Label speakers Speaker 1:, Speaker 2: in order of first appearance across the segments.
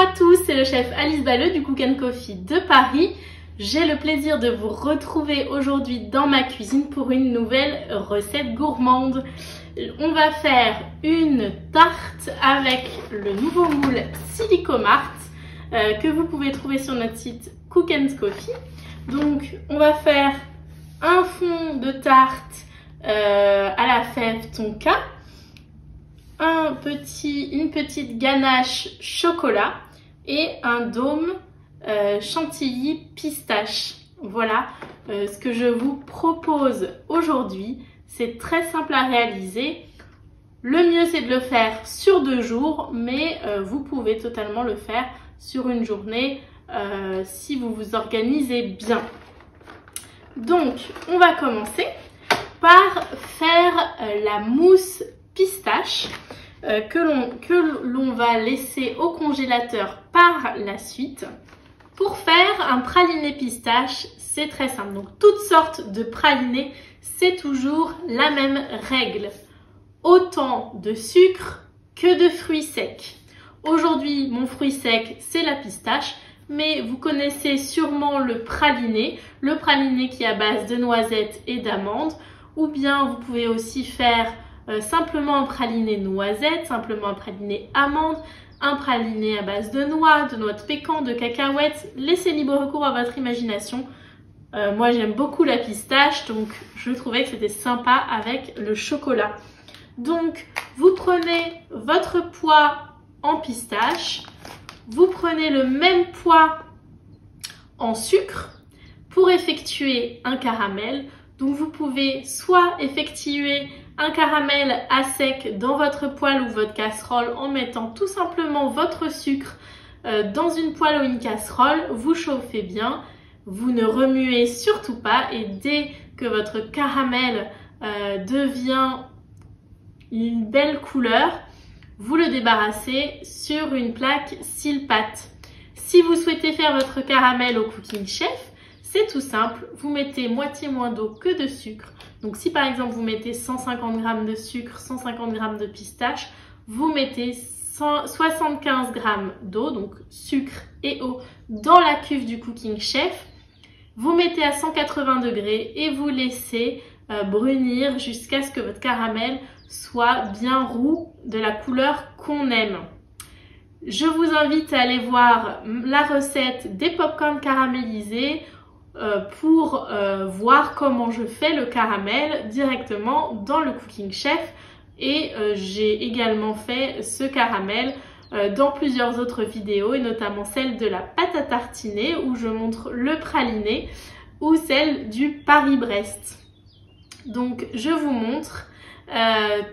Speaker 1: à tous, c'est le chef Alice Balleux du Cook & Coffee de Paris. J'ai le plaisir de vous retrouver aujourd'hui dans ma cuisine pour une nouvelle recette gourmande. On va faire une tarte avec le nouveau moule Silicomart que vous pouvez trouver sur notre site Cook & Coffee. Donc on va faire un fond de tarte à la fève tonka, une petite ganache chocolat et un dôme chantilly pistache. Voilà ce que je vous propose aujourd'hui. C'est très simple à réaliser. Le mieux c'est de le faire sur 2 jours, mais vous pouvez totalement le faire sur une journée si vous vous organisez bien. Donc on va commencer par faire la mousse pistache que l'on va laisser au congélateur par la suite. Pour faire un praliné pistache, c'est très simple. Donc toutes sortes de pralinés, c'est toujours la même règle. Autant de sucre que de fruits secs. Aujourd'hui, mon fruit sec, c'est la pistache, mais vous connaissez sûrement le praliné qui est à base de noisettes et d'amandes, ou bien vous pouvez aussi faire simplement un praliné noisette, simplement un praliné amande, un praliné à base de noix de pécan, de cacahuètes. Laissez libre recours à votre imagination. Moi j'aime beaucoup la pistache, donc je trouvais que c'était sympa avec le chocolat. Donc vous prenez votre poids en pistache, vous prenez le même poids en sucre pour effectuer un caramel. Donc vous pouvez soit effectuer un caramel à sec dans votre poêle ou votre casserole en mettant tout simplement votre sucre dans une poêle ou une casserole. Vous chauffez bien, vous ne remuez surtout pas et dès que votre caramel devient une belle couleur, vous le débarrassez sur une plaque cile-pâte. Si vous souhaitez faire votre caramel au Cooking Chef, c'est tout simple, vous mettez moitié moins d'eau que de sucre. Donc si par exemple vous mettez 150 g de sucre, 150 g de pistache, vous mettez 75 g d'eau, donc sucre et eau, dans la cuve du Cooking Chef. Vous mettez à 180 degrés et vous laissez brunir jusqu'à ce que votre caramel soit bien roux de la couleur qu'on aime. Je vous invite à aller voir la recette des pop-corn caramélisés pour voir comment je fais le caramel directement dans le Cooking Chef. Et j'ai également fait ce caramel dans plusieurs autres vidéos, et notamment celle de la pâte à tartiner où je montre le praliné, ou celle du Paris-Brest. Donc je vous montre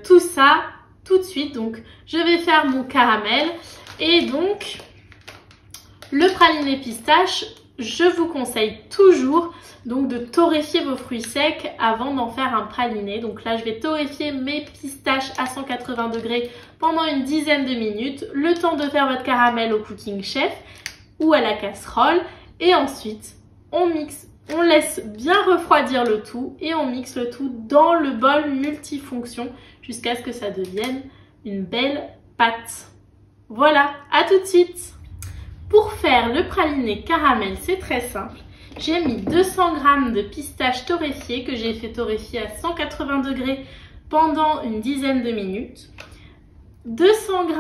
Speaker 1: tout ça tout de suite. Donc je vais faire mon caramel, et donc le praliné pistache, je vous conseille toujours donc de torréfier vos fruits secs avant d'en faire un praliné. Donc là je vais torréfier mes pistaches à 180 degrés pendant une dizaine de minutes, le temps de faire votre caramel au Cooking Chef ou à la casserole, et ensuite on mixe. On laisse bien refroidir le tout et on mixe le tout dans le bol multifonction jusqu'à ce que ça devienne une belle pâte. Voilà, à tout de suite. Pour faire le praliné caramel, c'est très simple. J'ai mis 200 g de pistaches torréfiées que j'ai fait torréfier à 180 degrés pendant une dizaine de minutes. 200 g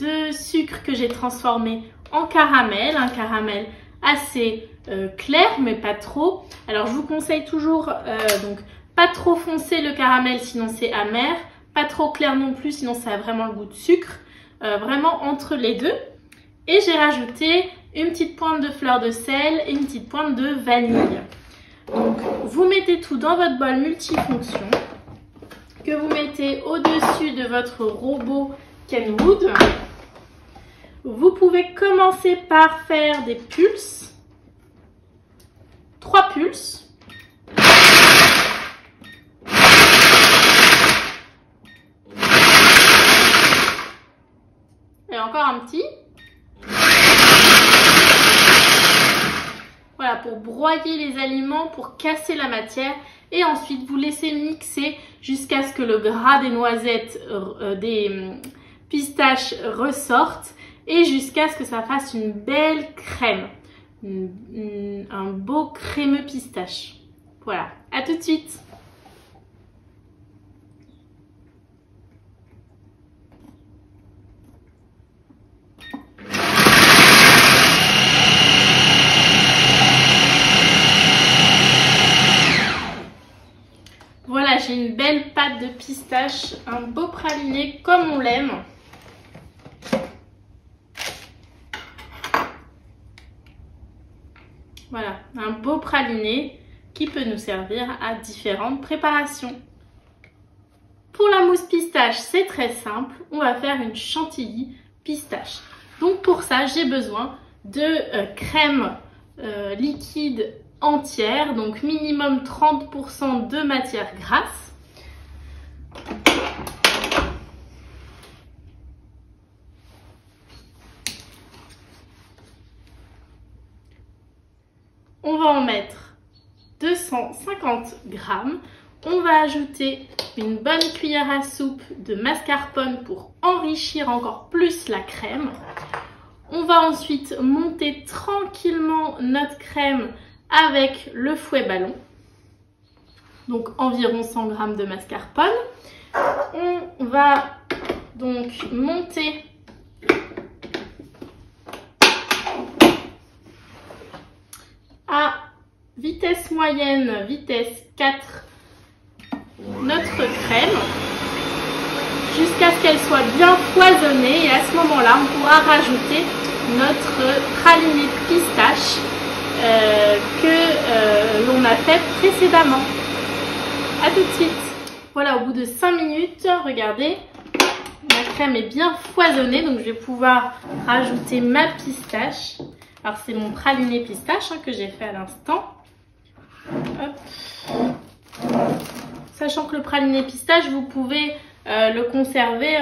Speaker 1: de sucre que j'ai transformé en caramel, un caramel assez clair mais pas trop. Alors je vous conseille toujours donc pas trop foncé le caramel, sinon c'est amer, pas trop clair non plus, sinon ça a vraiment le goût de sucre, vraiment entre les deux. Et j'ai rajouté une petite pointe de fleur de sel et une petite pointe de vanille. Donc vous mettez tout dans votre bol multifonction que vous mettez au-dessus de votre robot Kenwood. Vous pouvez commencer par faire des pulses, 3 pulses. Et encore un petit. Voilà, pour broyer les aliments, pour casser la matière. Et ensuite, vous laissez mixer jusqu'à ce que le gras des noisettes, des pistaches ressortent. et jusqu'à ce que ça fasse une belle crème, un beau crémeux pistache. Voilà, à tout de suite. Voilà, j'ai une belle pâte de pistache, un beau praliné comme on l'aime. Voilà, un beau praliné qui peut nous servir à différentes préparations. Pour la mousse pistache, c'est très simple. On va faire une chantilly pistache. Donc pour ça, j'ai besoin de crème liquide entière, donc minimum 30% de matière grasse. On va en mettre 250 grammes. On va ajouter une bonne cuillère à soupe de mascarpone pour enrichir encore plus la crème. On va ensuite monter tranquillement notre crème avec le fouet ballon. Donc environ 100 grammes de mascarpone. On va donc monter à vitesse moyenne, vitesse 4, notre crème jusqu'à ce qu'elle soit bien foisonnée, et à ce moment-là on pourra rajouter notre praliné de pistache que l'on a fait précédemment. A tout de suite. Voilà, au bout de 5 minutes, regardez, ma crème est bien foisonnée, donc je vais pouvoir rajouter ma pistache. Alors c'est mon praliné pistache que j'ai fait à l'instant. Sachant que le praliné pistache, vous pouvez le conserver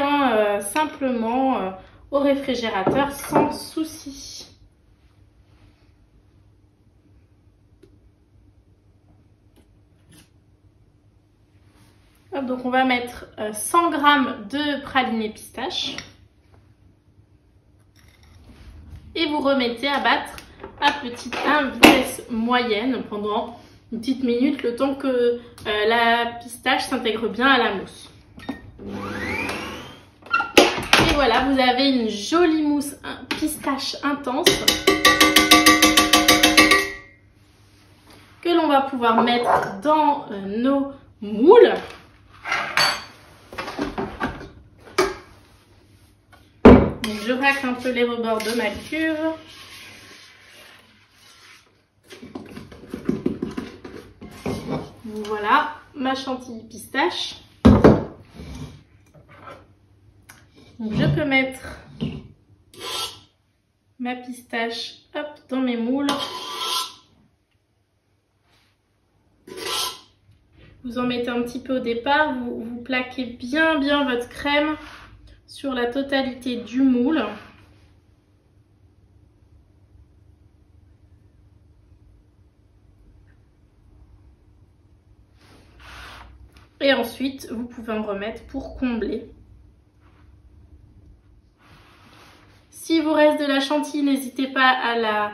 Speaker 1: simplement au réfrigérateur sans souci. Hop, donc on va mettre 100 g de praliné pistache. Et vous remettez à battre à vitesse moyenne pendant une petite minute, le temps que la pistache s'intègre bien à la mousse. Et voilà, vous avez une jolie mousse pistache intense que l'on va pouvoir mettre dans nos moules. Donc je racle un peu les rebords de ma cuve. Voilà, ma chantilly pistache. Donc je peux mettre ma pistache dans mes moules. Vous en mettez un petit peu au départ, vous plaquez bien votre crème sur la totalité du moule. Et ensuite, vous pouvez en remettre pour combler. Si vous reste de la chantilly, n'hésitez pas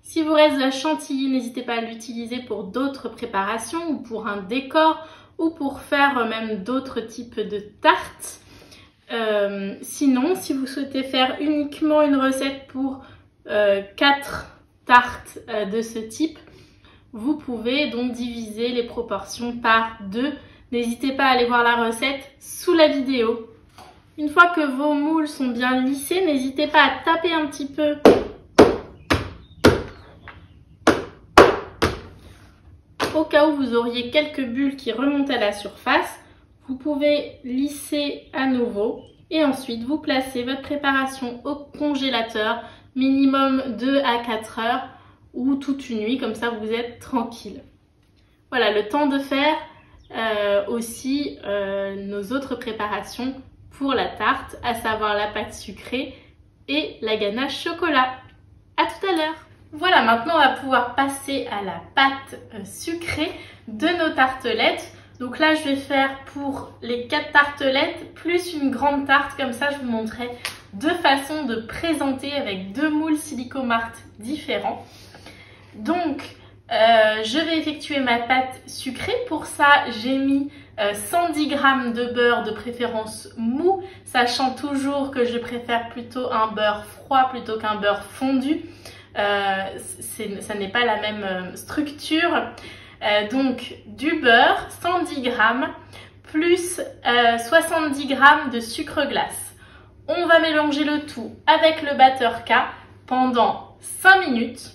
Speaker 1: Si vous reste de la chantilly, n'hésitez pas à l'utiliser pour d'autres préparations ou pour un décor ou pour faire même d'autres types de tartes. Sinon, si vous souhaitez faire uniquement une recette pour 4 tartes de ce type, vous pouvez donc diviser les proportions par 2. N'hésitez pas à aller voir la recette sous la vidéo. Une fois que vos moules sont bien lissés, n'hésitez pas à taper un petit peu au cas où vous auriez quelques bulles qui remontent à la surface. Vous pouvez lisser à nouveau et ensuite vous placez votre préparation au congélateur minimum 2 à 4 heures ou toute une nuit, comme ça vous êtes tranquille. Voilà, le temps de faire aussi nos autres préparations pour la tarte, à savoir la pâte sucrée et la ganache chocolat. À tout à l'heure. Voilà, maintenant on va pouvoir passer à la pâte sucrée de nos tartelettes. Donc là, je vais faire pour les 4 tartelettes plus une grande tarte. Comme ça, je vous montrerai deux façons de présenter avec 2 moules Silicomart différents. Donc, je vais effectuer ma pâte sucrée. Pour ça, j'ai mis 110 g de beurre, de préférence mou, sachant toujours que je préfère plutôt un beurre froid plutôt qu'un beurre fondu. Ça n'est pas la même structure. Donc du beurre, 110 g, plus 70 g de sucre glace. On va mélanger le tout avec le batteur K pendant 5 minutes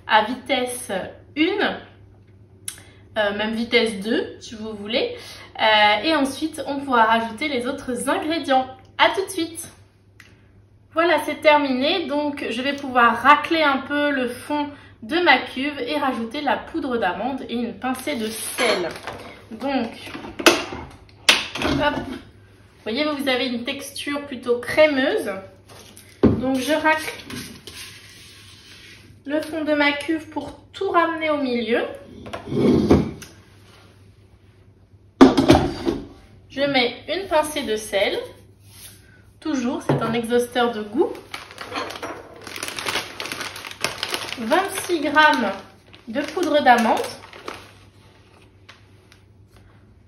Speaker 1: à vitesse 1, même vitesse 2 si vous voulez. Et ensuite, on pourra rajouter les autres ingrédients. À tout de suite! Voilà, c'est terminé. Donc, je vais pouvoir racler un peu le fond de ma cuve et rajouter la poudre d'amande et une pincée de sel. Donc, hop, vous voyez, vous avez une texture plutôt crémeuse. Donc, je racle le fond de ma cuve pour tout ramener au milieu. Je mets une pincée de sel. Toujours, c'est un exhausteur de goût. 26 g de poudre d'amande.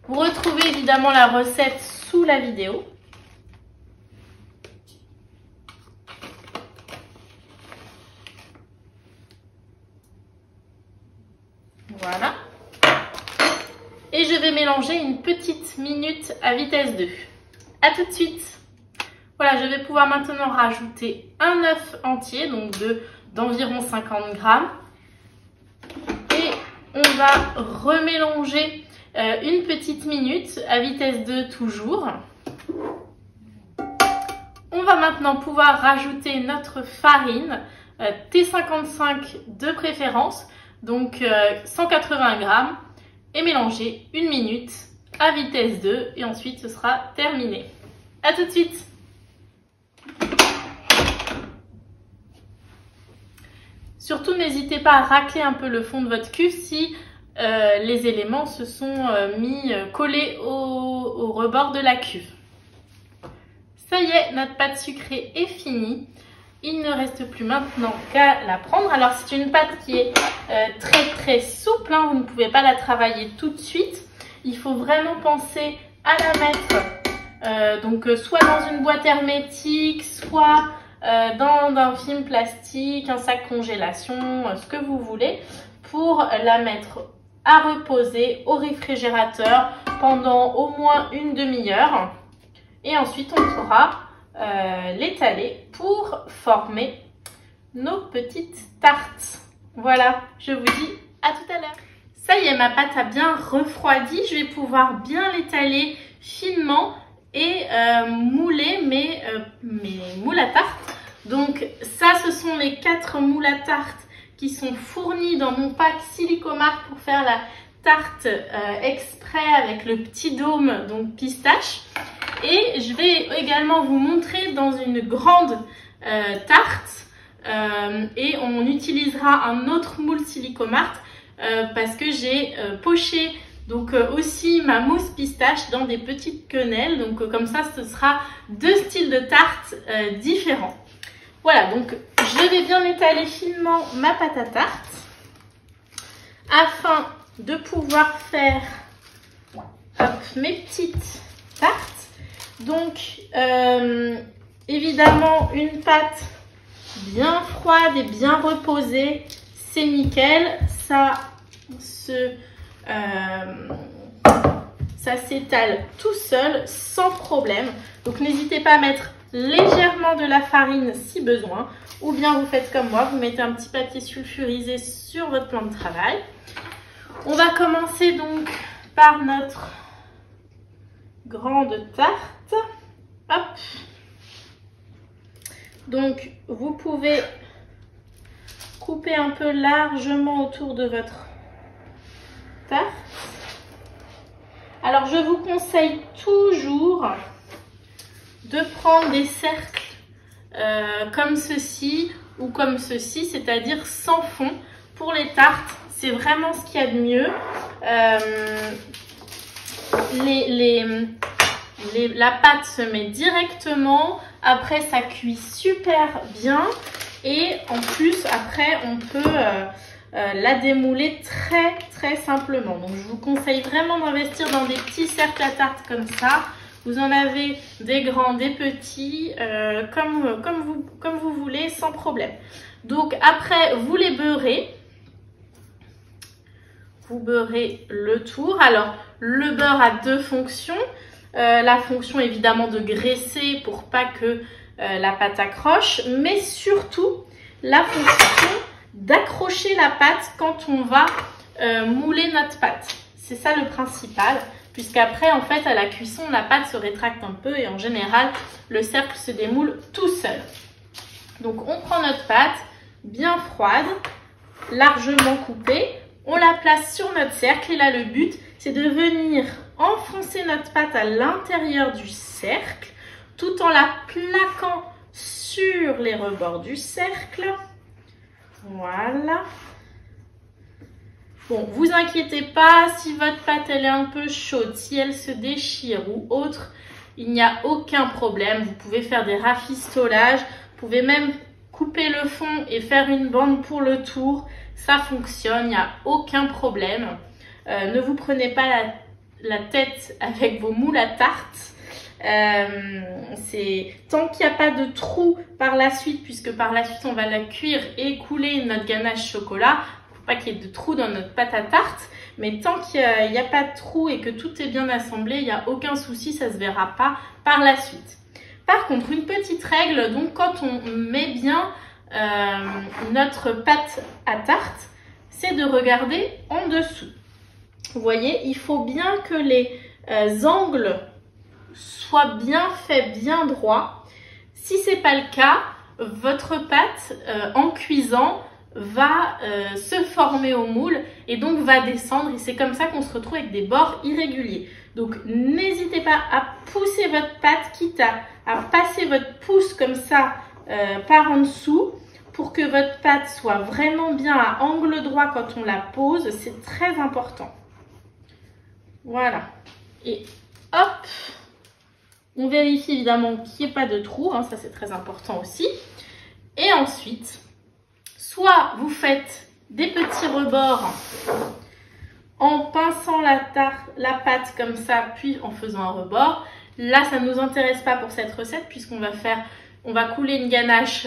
Speaker 1: Vous retrouvez évidemment la recette sous la vidéo. Voilà. Et je vais mélanger une petite minute à vitesse 2. À tout de suite. Voilà, je vais pouvoir maintenant rajouter un œuf entier, donc d'environ 50 g. Et on va remélanger une petite minute à vitesse 2 toujours. On va maintenant pouvoir rajouter notre farine, T55 de préférence, donc 180 g, et mélanger une minute à vitesse 2 et ensuite ce sera terminé. À tout de suite! Surtout, n'hésitez pas à racler un peu le fond de votre cuve si les éléments se sont collés au rebord de la cuve. Ça y est, notre pâte sucrée est finie. Il ne reste plus maintenant qu'à la prendre. Alors, c'est une pâte qui est très souple, hein. Vous ne pouvez pas la travailler tout de suite. Il faut vraiment penser à la mettre donc soit dans une boîte hermétique, soit dans un film plastique, un sac congélation, ce que vous voulez, pour la mettre à reposer au réfrigérateur pendant au moins une demi-heure. Et ensuite, on pourra l'étaler pour former nos petites tartes. Voilà, je vous dis à tout à l'heure. Ça y est, ma pâte a bien refroidi. Je vais pouvoir bien l'étaler finement et mouler mes moules à tarte. Donc ça, ce sont les 4 moules à tarte qui sont fournis dans mon pack Silicomart pour faire la tarte exprès avec le petit dôme, donc pistache. Et je vais également vous montrer dans une grande tarte et on utilisera un autre moule Silicomart parce que j'ai poché donc aussi ma mousse pistache dans des petites quenelles. Donc comme ça, ce sera 2 styles de tarte différents. Voilà, donc je vais bien étaler finement ma pâte à tarte afin de pouvoir faire mes petites tartes. Donc évidemment, une pâte bien froide et bien reposée, c'est nickel. Ça s'étale tout seul sans problème. Donc n'hésitez pas à mettre légèrement de la farine si besoin, ou bien vous faites comme moi, vous mettez un petit papier sulfurisé sur votre plan de travail. On va commencer donc par notre grande tarte. Hop. Donc vous pouvez couper un peu largement autour de votre tarte. Alors je vous conseille toujours de prendre des cercles comme ceci ou comme ceci, c'est-à-dire sans fond. Pour les tartes, c'est vraiment ce qu'il y a de mieux. la pâte se met directement. Après, ça cuit super bien. Et en plus, après, on peut la démouler très simplement. Donc, je vous conseille vraiment d'investir dans des petits cercles à tarte comme ça. Vous en avez des grands, des petits, comme vous voulez, sans problème. Donc, après, vous les beurrez. Vous beurrez le tour. Alors, le beurre a deux fonctions. La fonction, évidemment, de graisser pour pas que la pâte accroche, mais surtout la fonction d'accrocher la pâte quand on va mouler notre pâte. C'est ça le principal, puisqu'après, en fait, à la cuisson, la pâte se rétracte un peu et en général, le cercle se démoule tout seul. Donc, on prend notre pâte bien froide, largement coupée, on la place sur notre cercle et là, le but, c'est de venir enfoncer notre pâte à l'intérieur du cercle tout en la plaquant sur les rebords du cercle. Voilà. Bon, vous inquiétez pas, si votre pâte elle est un peu chaude, si elle se déchire ou autre, il n'y a aucun problème. Vous pouvez faire des rafistolages, vous pouvez même couper le fond et faire une bande pour le tour. Ça fonctionne, il n'y a aucun problème. Ne vous prenez pas la tête avec vos moules à tarte. Tant qu'il n'y a pas de trou par la suite, puisque par la suite on va la cuire et couler notre ganache chocolat, il ne faut pas qu'il y ait de trou dans notre pâte à tarte, mais tant qu'il n'y a pas de trou et que tout est bien assemblé, il n'y a aucun souci, ça ne se verra pas par la suite. Par contre, une petite règle, donc quand on met bien notre pâte à tarte, c'est de regarder en dessous. Vous voyez, il faut bien que les angles soient bien faits, bien droits. Si ce n'est pas le cas, votre pâte en cuisant va se former au moule et donc va descendre. Et c'est comme ça qu'on se retrouve avec des bords irréguliers. Donc n'hésitez pas à pousser votre pâte, quitte à passer votre pouce comme ça par en dessous, pour que votre pâte soit vraiment bien à angle droit quand on la pose. C'est très important. Voilà. Et hop, on vérifie évidemment qu'il n'y ait pas de trou, hein, ça c'est très important aussi. Et ensuite, soit vous faites des petits rebords en pinçant la pâte comme ça, puis en faisant un rebord. Là, ça ne nous intéresse pas pour cette recette, puisqu'on va couler une ganache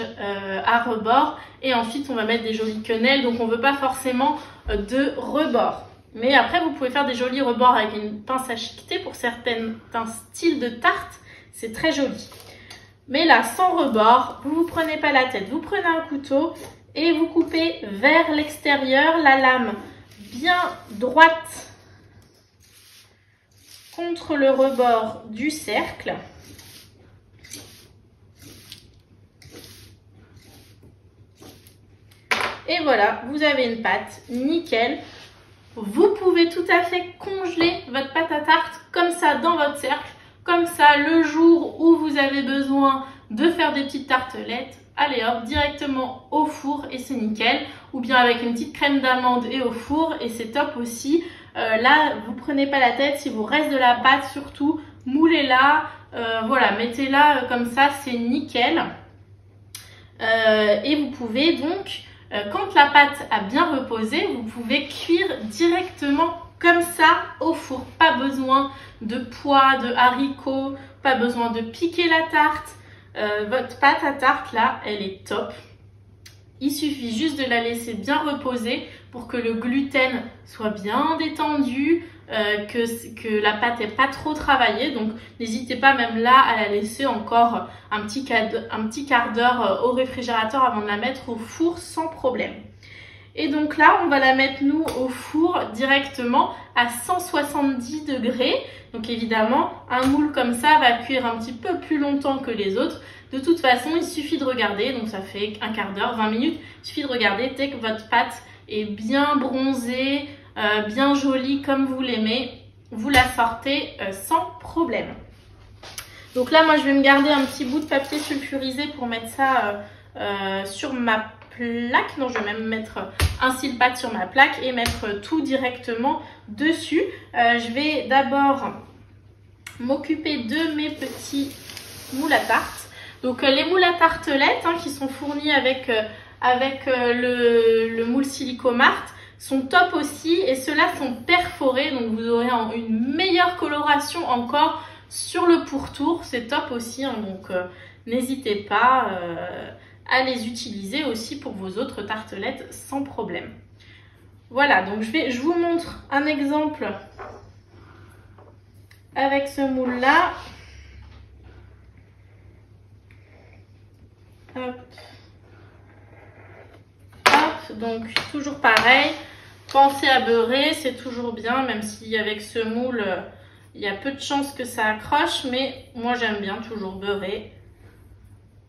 Speaker 1: à rebord et ensuite on va mettre des jolies quenelles, donc on ne veut pas forcément de rebord. Mais après, vous pouvez faire des jolis rebords avec une pince à chiqueter pour certains styles de tarte. C'est très joli. Mais là, sans rebord, vous ne vous prenez pas la tête. Vous prenez un couteau et vous coupez vers l'extérieur, la lame bien droite contre le rebord du cercle. Et voilà, vous avez une pâte nickel. Vous pouvez tout à fait congeler votre pâte à tarte comme ça dans votre cercle. Comme ça, le jour où vous avez besoin de faire des petites tartelettes, allez hop, directement au four et c'est nickel. Ou bien avec une petite crème d'amande et au four et c'est top aussi. Là, vous prenez pas la tête, si vous reste de la pâte, surtout, moulez-la. Voilà, mettez-la comme ça, c'est nickel. Et vous pouvez donc... quand la pâte a bien reposé, vous pouvez cuire directement comme ça au four. Pas besoin de pois, de haricots, pas besoin de piquer la tarte. Votre pâte à tarte là, elle est top. Il suffit juste de la laisser bien reposer pour que le gluten soit bien détendu, que la pâte n'est pas trop travaillée. Donc n'hésitez pas même là à la laisser encore un petit quart d'heure au réfrigérateur avant de la mettre au four sans problème. Et donc là, on va la mettre nous au four directement à 170 degrés. Donc évidemment, un moule comme ça va cuire un petit peu plus longtemps que les autres. De toute façon, il suffit de regarder, donc ça fait un quart d'heure, 20 minutes. Il suffit de regarder dès que votre pâte est bien bronzée, bien jolie comme vous l'aimez. Vous la sortez sans problème. Donc là, moi, je vais me garder un petit bout de papier sulfurisé pour mettre ça sur ma plaque. Non, je vais même mettre un cile-pâte sur ma plaque et mettre tout directement dessus. Je vais d'abord m'occuper de mes petits moules à tarte. Donc les moules à tartelettes qui sont fournis avec le moule Silicomart sont top aussi, et ceux-là sont perforés, donc vous aurez une meilleure coloration encore sur le pourtour. C'est top aussi, donc n'hésitez pas à les utiliser aussi pour vos autres tartelettes sans problème. Voilà, donc je vous montre un exemple avec ce moule là. Hop. Hop, donc toujours pareil, pensez à beurrer, c'est toujours bien, même si avec ce moule il y a peu de chances que ça accroche, mais moi j'aime bien toujours beurrer.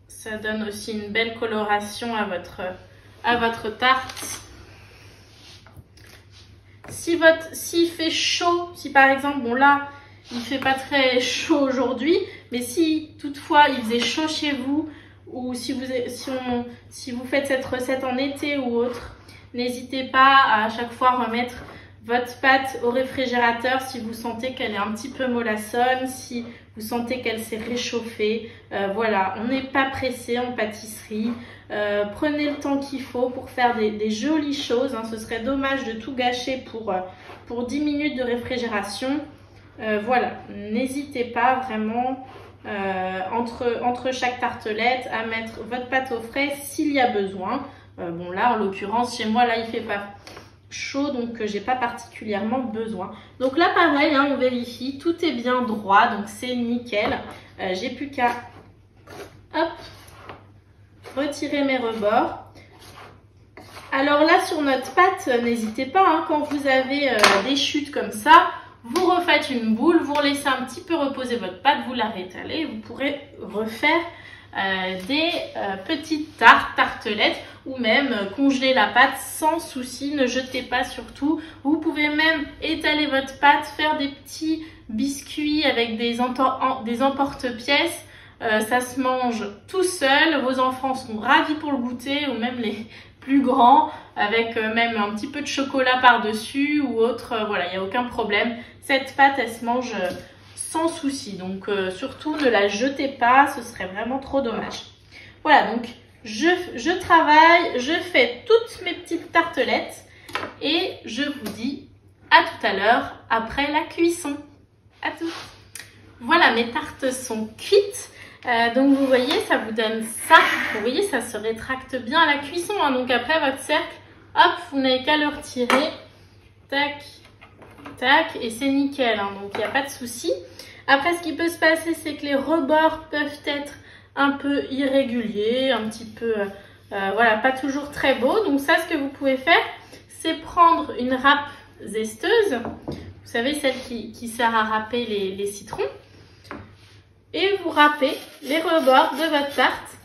Speaker 1: Ça donne aussi une belle coloration à votre tarte. S'il fait chaud, si par exemple, bon là il fait pas très chaud aujourd'hui, mais si toutefois il faisait chaud chez vous, ou si vous faites cette recette en été ou autre, n'hésitez pas à chaque fois remettre votre pâte au réfrigérateur si vous sentez qu'elle est un petit peu mollassonne, si vous sentez qu'elle s'est réchauffée. Voilà, on n'est pas pressé en pâtisserie. Prenez le temps qu'il faut pour faire des jolies choses. Ce serait dommage de tout gâcher pour 10 minutes de réfrigération. Voilà, n'hésitez pas vraiment entre chaque tartelette à mettre votre pâte au frais s'il y a besoin. Bon là en l'occurrence chez moi là il fait pas chaud, donc j'ai pas particulièrement besoin. Donc là pareil, on vérifie, tout est bien droit, donc c'est nickel. J'ai plus qu'à retirer mes rebords. Alors là sur notre pâte, n'hésitez pas, quand vous avez des chutes comme ça, vous refaites une boule, vous laissez un petit peu reposer votre pâte, vous la rétalez et vous pourrez refaire des petites tartelettes, ou même congeler la pâte sans souci, ne jetez pas surtout. Vous pouvez même étaler votre pâte, faire des petits biscuits avec des emporte-pièces. Ça se mange tout seul, vos enfants sont ravis pour le goûter, ou même les plus grands, avec même un petit peu de chocolat par-dessus ou autre. Voilà, il n'y a aucun problème. Cette pâte, elle se mange sans souci, donc surtout ne la jetez pas, ce serait vraiment trop dommage. Voilà, donc je travaille, je fais toutes mes petites tartelettes et je vous dis à tout à l'heure après la cuisson. À tout. Voilà, mes tartes sont cuites. Donc vous voyez, ça vous donne ça. Vous voyez, ça se rétracte bien à la cuisson. Donc après votre cercle, hop, vous n'avez qu'à le retirer. Tac, tac, et c'est nickel. Donc il n'y a pas de souci. Après, ce qui peut se passer, c'est que les rebords peuvent être un peu irréguliers, un petit peu, voilà, pas toujours très beaux. Donc ça, ce que vous pouvez faire, c'est prendre une râpe zesteuse. Vous savez, celle qui sert à râper les citrons. Et vous râpez les rebords de votre tarte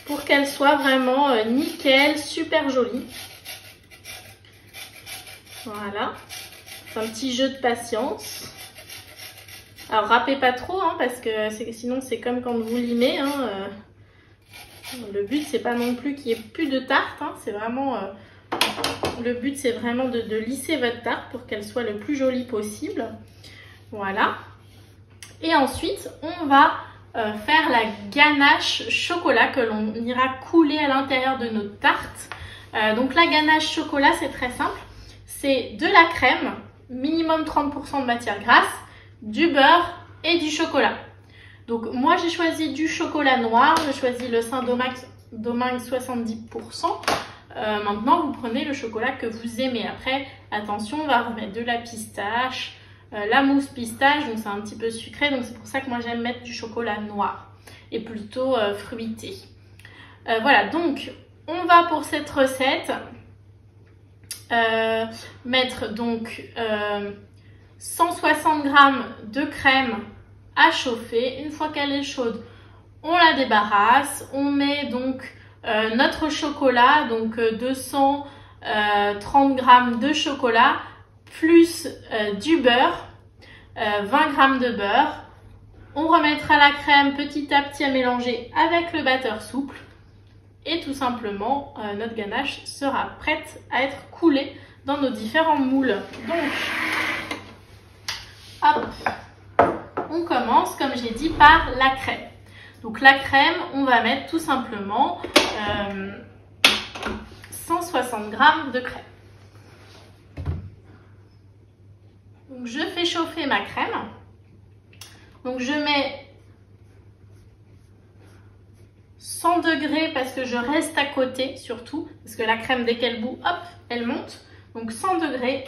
Speaker 1: pour qu'elle soit vraiment nickel, super jolie. Voilà, c'est un petit jeu de patience. Alors râpez pas trop, parce que sinon c'est comme quand vous limez. Le but c'est pas non plus qu'il n'y ait plus de tarte, c'est vraiment le but c'est vraiment de lisser votre tarte pour qu'elle soit le plus jolie possible. Voilà. Et ensuite, on va faire la ganache chocolat que l'on ira couler à l'intérieur de notre tarte. Donc la ganache chocolat, c'est très simple. C'est de la crème, minimum 30% de matière grasse, du beurre et du chocolat. Donc moi, j'ai choisi du chocolat noir. J'ai choisi le Saint-Domingue 70%. Maintenant, vous prenez le chocolat que vous aimez. Après, attention, on va remettre de la pistache, la mousse pistache, donc c'est un petit peu sucré, donc c'est pour ça que moi j'aime mettre du chocolat noir et plutôt fruité. Voilà, donc on va pour cette recette mettre donc 160 g de crème à chauffer. Une fois qu'elle est chaude, on la débarrasse, on met donc notre chocolat, donc 230 g de chocolat, plus du beurre, 20 g de beurre. On remettra la crème petit à petit à mélanger avec le batteur souple. et tout simplement notre ganache sera prête à être coulée dans nos différents moules. Donc, hop, on commence comme j'ai dit par la crème. Donc la crème, on va mettre tout simplement 160 g de crème. Donc je fais chauffer ma crème. Donc je mets 100 degrés parce que je reste à côté surtout, parce que la crème dès qu'elle bout, hop, elle monte. Donc 100 degrés.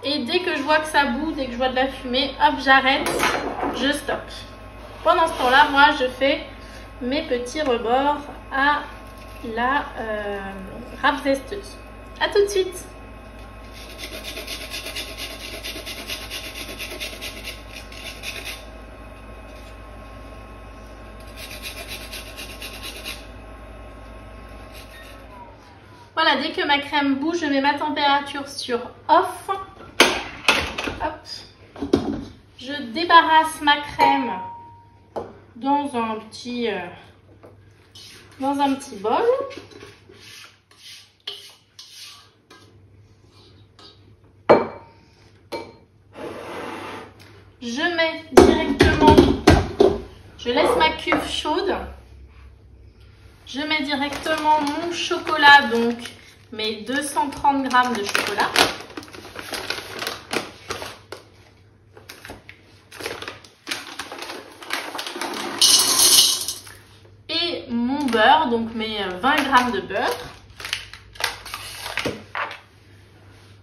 Speaker 1: Et dès que je vois que ça bout, dès que je vois de la fumée, hop, j'arrête, je stoppe. Pendant ce temps-là, moi, je fais mes petits rebords à la râpe zesteuse. A tout de suite. Voilà, dès que ma crème bout, je mets ma température sur off. Hop. Je débarrasse ma crème dans un petit bol. Je mets directement, je laisse ma cuve chaude. Je mets directement mon chocolat, donc mes 230 g de chocolat. Et mon beurre, donc mes 20 g de beurre.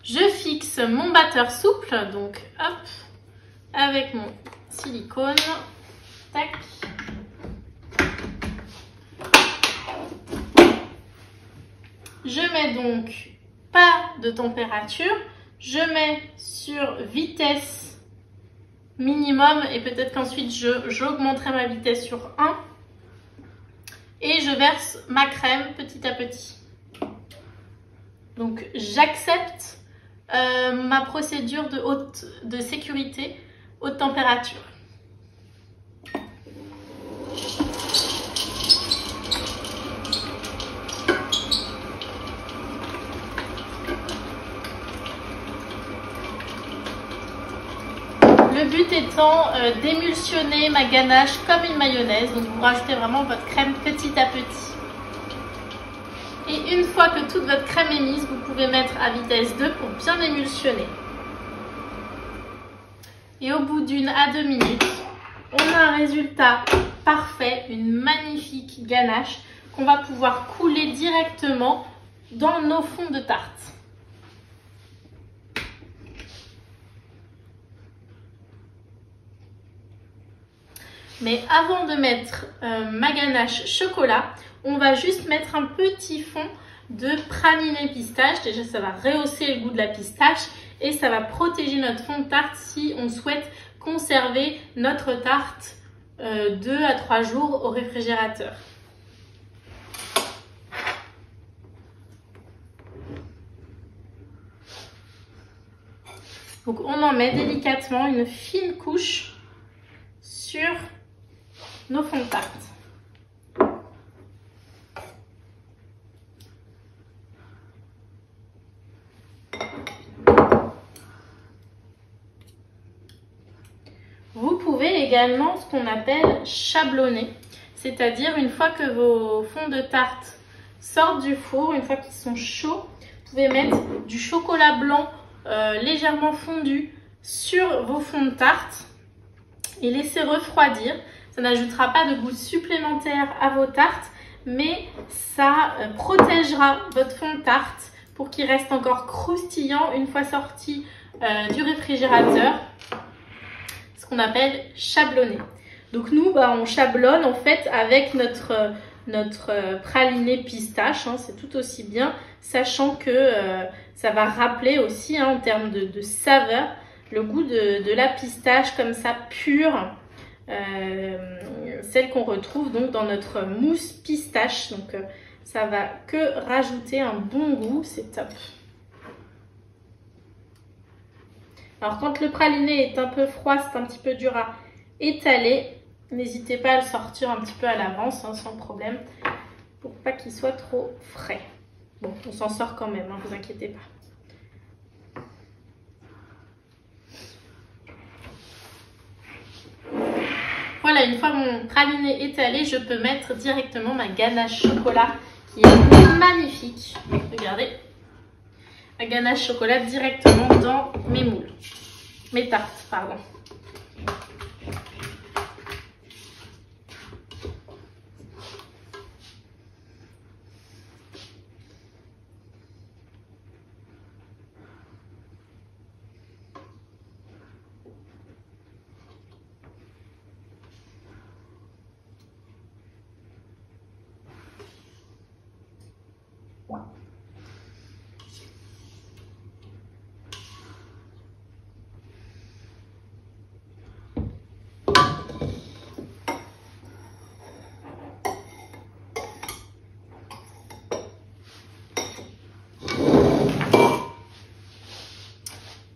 Speaker 1: Je fixe mon batteur souple, donc hop, avec mon silicone. Tac. Je mets donc pas de température, je mets sur vitesse minimum et peut-être qu'ensuite j'augmenterai ma vitesse sur 1 et je verse ma crème petit à petit. Donc j'accepte ma procédure de sécurité haute température. Le but étant d'émulsionner ma ganache comme une mayonnaise. Donc vous rajoutez vraiment votre crème petit à petit. Et une fois que toute votre crème est mise, vous pouvez mettre à vitesse 2 pour bien émulsionner. Et au bout d'1 à 2 minutes, on a un résultat parfait, une magnifique ganache qu'on va pouvoir couler directement dans nos fonds de tarte. Mais avant de mettre ma ganache chocolat, on va juste mettre un petit fond de praliné pistache. Déjà, ça va rehausser le goût de la pistache et ça va protéger notre fond de tarte si on souhaite conserver notre tarte 2 à 3 jours au réfrigérateur. Donc, on en met délicatement une fine couche sur nos fonds de tarte. Vous pouvez également ce qu'on appelle chablonner, c'est-à-dire une fois que vos fonds de tarte sortent du four, une fois qu'ils sont chauds, vous pouvez mettre du chocolat blanc légèrement fondu sur vos fonds de tarte et laisser refroidir. Ça n'ajoutera pas de goût supplémentaire à vos tartes, mais ça protégera votre fond de tarte pour qu'il reste encore croustillant une fois sorti du réfrigérateur. Ce qu'on appelle chablonner. Donc nous, on chablonne en fait avec notre praliné pistache, hein, c'est tout aussi bien, sachant que ça va rappeler aussi en termes de saveur le goût de la pistache comme ça pure, celle qu'on retrouve donc dans notre mousse pistache. Donc ça va que rajouter un bon goût, c'est top. Alors quand le praliné est un peu froid, c'est un petit peu dur à étaler, n'hésitez pas à le sortir un petit peu à l'avance, hein, sans problème, pour pas qu'il soit trop frais. Bon, on s'en sort quand même, hein, vous inquiétez pas. Voilà, une fois mon praliné étalé, je peux mettre directement ma ganache chocolat qui est magnifique. Regardez, ma ganache chocolat directement dans mes moules, mes tartes, pardon.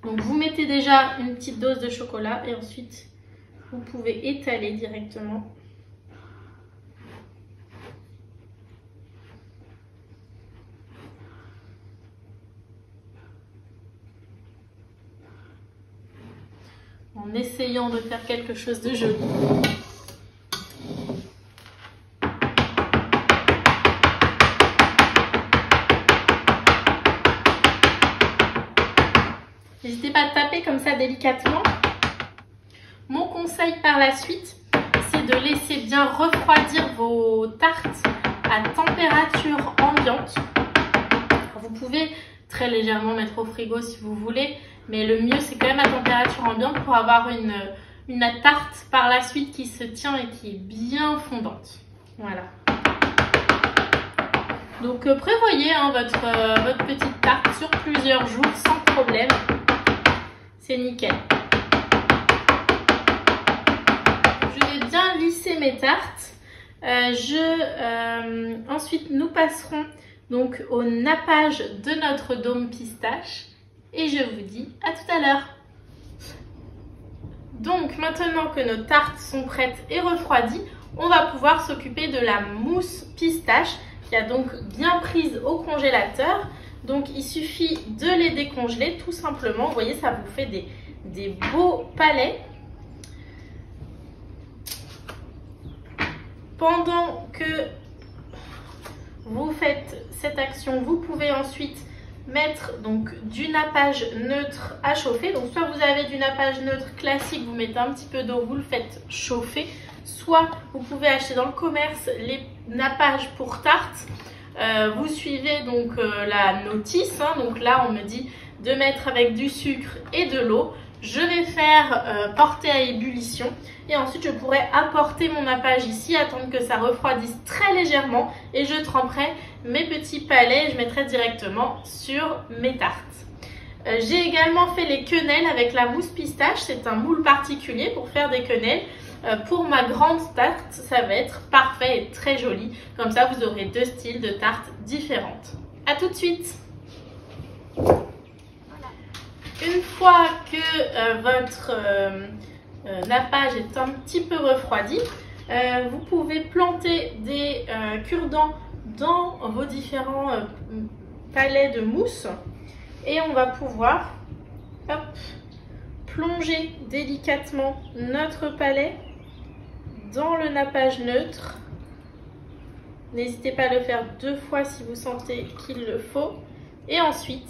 Speaker 1: Donc vous mettez déjà une petite dose de chocolat et ensuite vous pouvez étaler directement. En essayant de faire quelque chose de joli. N'hésitez pas à taper comme ça délicatement. Mon conseil par la suite, c'est de laisser bien refroidir vos tartes à température ambiante. Vous pouvez très légèrement mettre au frigo si vous voulez, mais le mieux c'est quand même à température ambiante pour avoir une tarte par la suite qui se tient et qui est bien fondante. Voilà. Donc prévoyez hein, votre petite tarte sur plusieurs jours sans problème. C'est nickel. Je vais bien lisser mes tartes. Ensuite, nous passerons donc au nappage de notre dôme pistache. Et je vous dis à tout à l'heure. Donc, maintenant que nos tartes sont prêtes et refroidies, on va pouvoir s'occuper de la mousse pistache qui a donc bien prise au congélateur. Donc il suffit de les décongeler tout simplement. Vous voyez, ça vous fait des beaux palets. Pendant que vous faites cette action, vous pouvez ensuite mettre donc du nappage neutre à chauffer. Donc soit vous avez du nappage neutre classique, vous mettez un petit peu d'eau, vous le faites chauffer. Soit vous pouvez acheter dans le commerce les nappages pour tartes. Vous suivez donc la notice, hein, donc là on me dit de mettre avec du sucre et de l'eau. Je vais faire porter à ébullition et ensuite je pourrai apporter mon nappage ici, attendre que ça refroidisse très légèrement et je tremperai mes petits palets et je mettrai directement sur mes tartes. J'ai également fait les quenelles avec la mousse pistache, c'est un moule particulier pour faire des quenelles. Pour ma grande tarte, ça va être parfait et très joli. Comme ça, vous aurez deux styles de tartes différentes. A tout de suite! Une fois que votre nappage est un petit peu refroidi, vous pouvez planter des cure-dents dans vos différents palets de mousse. Et on va pouvoir plonger délicatement notre palais dans le nappage neutre. N'hésitez pas à le faire 2 fois si vous sentez qu'il le faut. Et ensuite,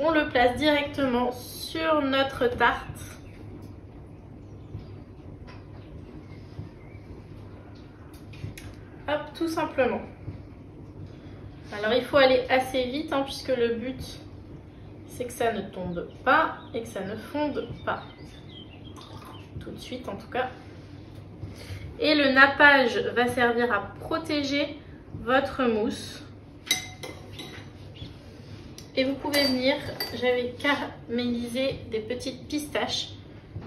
Speaker 1: on le place directement sur notre tarte. Hop, tout simplement. Alors il faut aller assez vite hein, puisque le but c'est que ça ne tombe pas et que ça ne fonde pas. Tout de suite en tout cas. Et le nappage va servir à protéger votre mousse. Et vous pouvez venir, j'avais caramélisé des petites pistaches.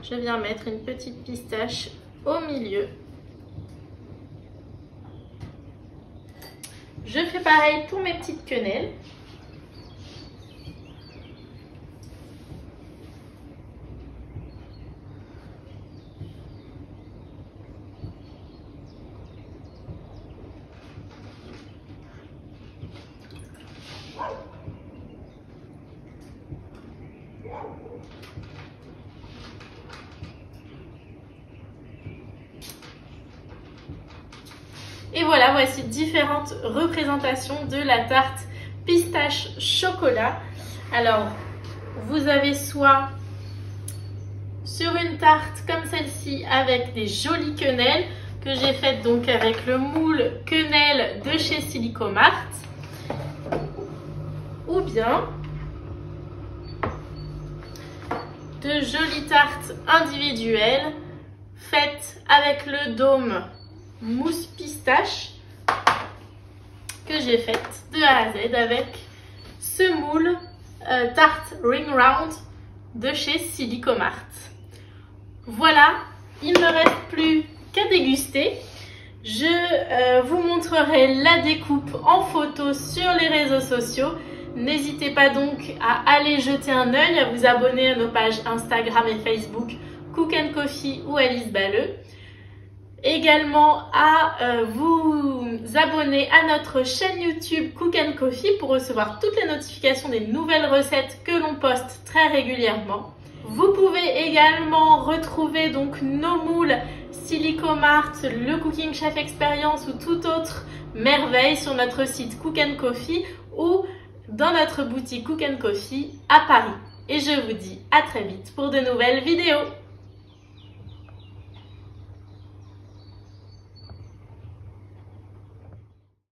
Speaker 1: Je viens mettre une petite pistache au milieu. Je fais pareil pour mes petites quenelles. Et voilà, voici différentes représentations de la tarte pistache chocolat. Alors, vous avez soit sur une tarte comme celle-ci avec des jolies quenelles que j'ai faites donc avec le moule quenelle de chez Silicomart, ou bien de jolies tartes individuelles faites avec le dôme mousse pistache que j'ai faite de A à Z avec ce moule tarte ring round de chez Silicomart. Voilà, il ne me reste plus qu'à déguster. Je vous montrerai la découpe en photo sur les réseaux sociaux. N'hésitez pas donc à aller jeter un œil, à vous abonner à nos pages Instagram et Facebook Cook & Coffee ou Alice Balleux. Également à vous abonner à notre chaîne YouTube Cook & Coffee pour recevoir toutes les notifications des nouvelles recettes que l'on poste très régulièrement. Vous pouvez également retrouver donc nos moules Silicomart, le Cooking Chef Experience ou toute autre merveille sur notre site Cook & Coffee ou dans notre boutique Cook & Coffee à Paris. Et je vous dis à très vite pour de nouvelles vidéos.